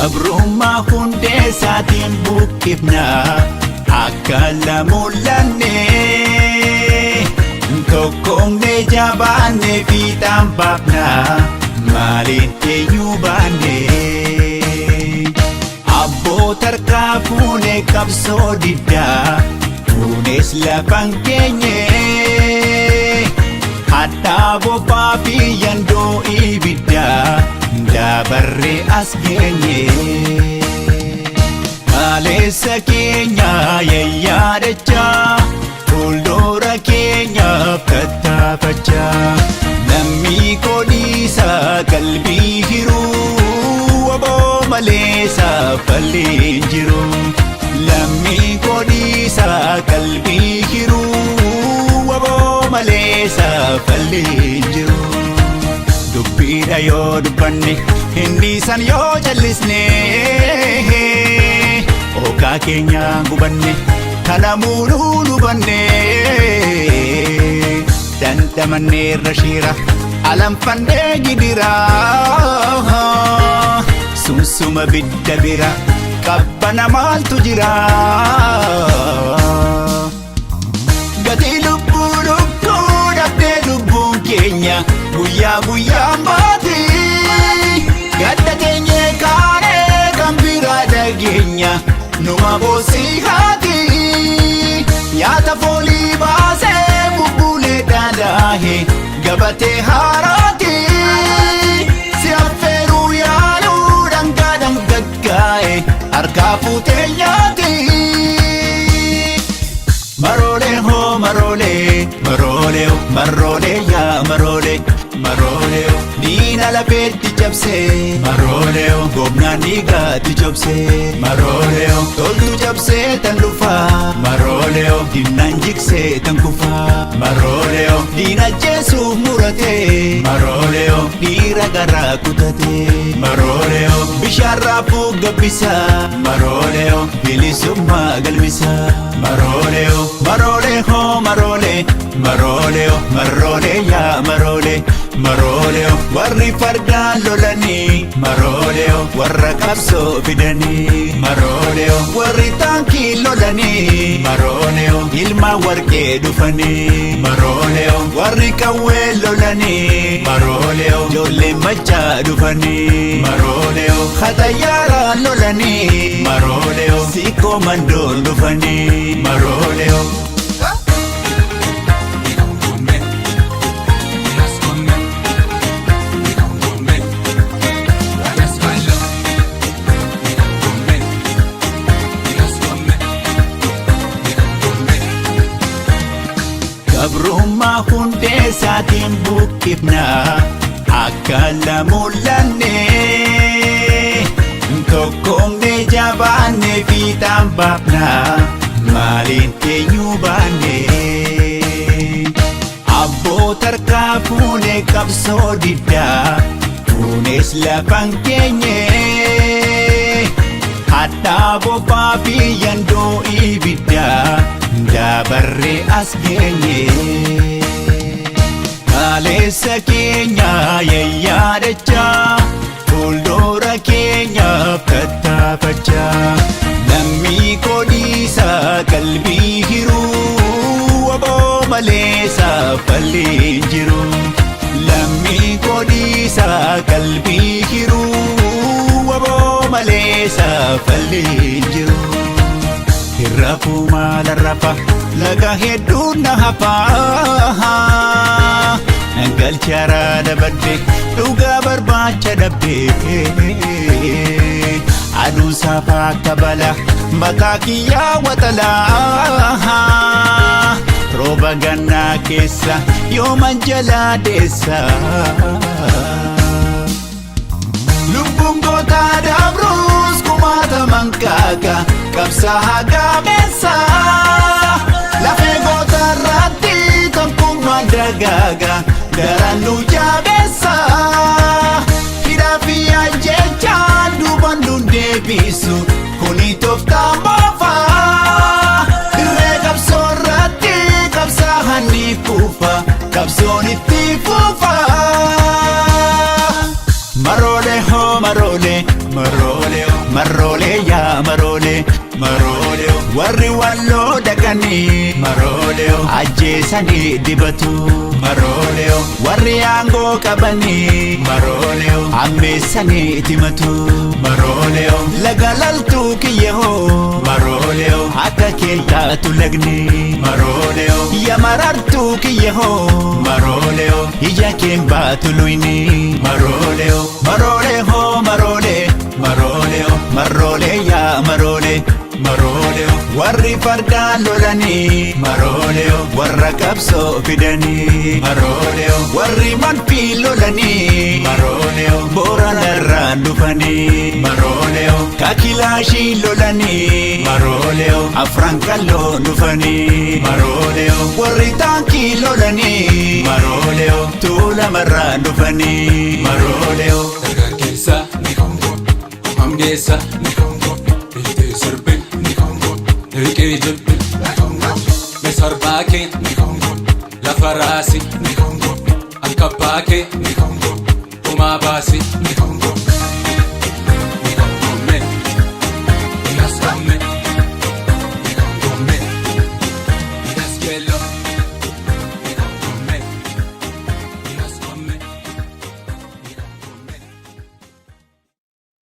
Gabrummaa hundeessaatiin buqqifna akka lamulanne tokkomne jabaanne fiixaan baafna maaliin eenyu baanne abboota harkaa fuune qabsoo diddaa fuunes lafan keenye hadhaa bofaa fi yandoo ibiddaa dabarre as geenye kaleessa keenya yayyaadachaa fuuldura keenyaaf tattaafachaa lammii kodhiisa qalbii hiruu waboo malee saafalleen jiru lammii kodhiisa qalbii hiruu waboo malee saafalleen jiru dubbiidha yoo dubbanne hindiisan yoo jallisne okaa keenya gubanne kanamuunuu lubanne dandamanneerra shiira alanfannee gidira sumsuma bidda bira qabbana maaltu jira gatii lubbuu dhabdee lubbuun keenya guyyaa guyyaan baati gadda keenye kaanee kan biraa dhageenya numa boosii haati nyaata foolii baasee bubbulee dhaadhaahe gabatee haaraati si affeeruu yaaluu dhangaa dhangaggaa'e harkaa fuutee nyaati maroolee hoo maroolee maroolee maroolee yaa maroolee maroolee diina lafeetti cabsee maroolee gomnaan dhiigaatti cabsee maroolee toltu cabsee tan dhufaa maroolee diinaan jiksee tan kufaa maroolee diina jeesuuf muratee maroolee dhiira garaa kutatee maroolee bishaan raafuu gabbisaa maroolee bilisummaa galmisaa maroolee maroolee hoo maroolee maroolee maroolee yaa maroolee maroolee warri fardaan lolanii maroolee warra qabsoo fidanii maroolee warri taankii lolanii maroolee ilma warqee dhufanii maroolee warri qawwee lolanii maroolee ijoollee machaa dhufanii maroolee xayyaaraan lolanii maroolee siikoo mandoon dhufanii maroolee gabrummaa hundeessaatiin buqqifna akka lamulanne tokkomne jabaanne fiixaan baafna maaliin eenyu baanne abboota harkaa fuune qabsoo diddaa fuunes lafan keenye hadhaa bofaa fi yandoo ibiddaa dabarre as geenye kaleessa keenya yayyaadachaa fuuldura keenyaaf tattaafachaa lammii kodhiisa qalbii hiruu waboo malee saafalleen jiru lammii kodhiisa qalbii hiruu waboo malee saafalleen jiru hirrafuu maala rafa laga hedduun na hafaa galcharaa dabadde dhugaa barbaacha dhabdee aduun saafaa akka bala mataa kiyyaa waxalaa rooba gannaa keessa yooman jalaa deessa lubbuun gootaa dabruus kumaataman kaaga qabsaa hagameessa lafee gootaa irratti kan kummaan dagaaga garaan nu jabeessa hidhaa fi ajjechaan duuban nu deebisu kuni tooftaa moofaa irree qabsoo irratti qabsaa'an ni kufa qabsoon itti fufa maroolee hoo maroolee maroolee marole marole warri wallo dhaqani marole ajjeesani dibatu marole warri aangoo qabani marole ammeessani timatu marole lagalaltu kiyyeho marole akka keentaatu lagni marole yamarartu kiyyeho marole ija keen baatu luyni marole marole ho marole marole marole ya marole marole warri fardaan lolani marole warra qabsoo fidani marole warri manfii lolani marole booranarraan dhufani marole kakilaashii lolani marole afran kalloo dhufani marole warri taankii lolani marole tuulamarraan dhufani marole dargaggeessa ni kongo hamgeessa ni kongo biitee sirbe ni kongo riqee jilbe ni kongo mesarbaakee ni kongo lafaraasi ni kongo alkabbaakee ni kongo umaa baasi ni kongo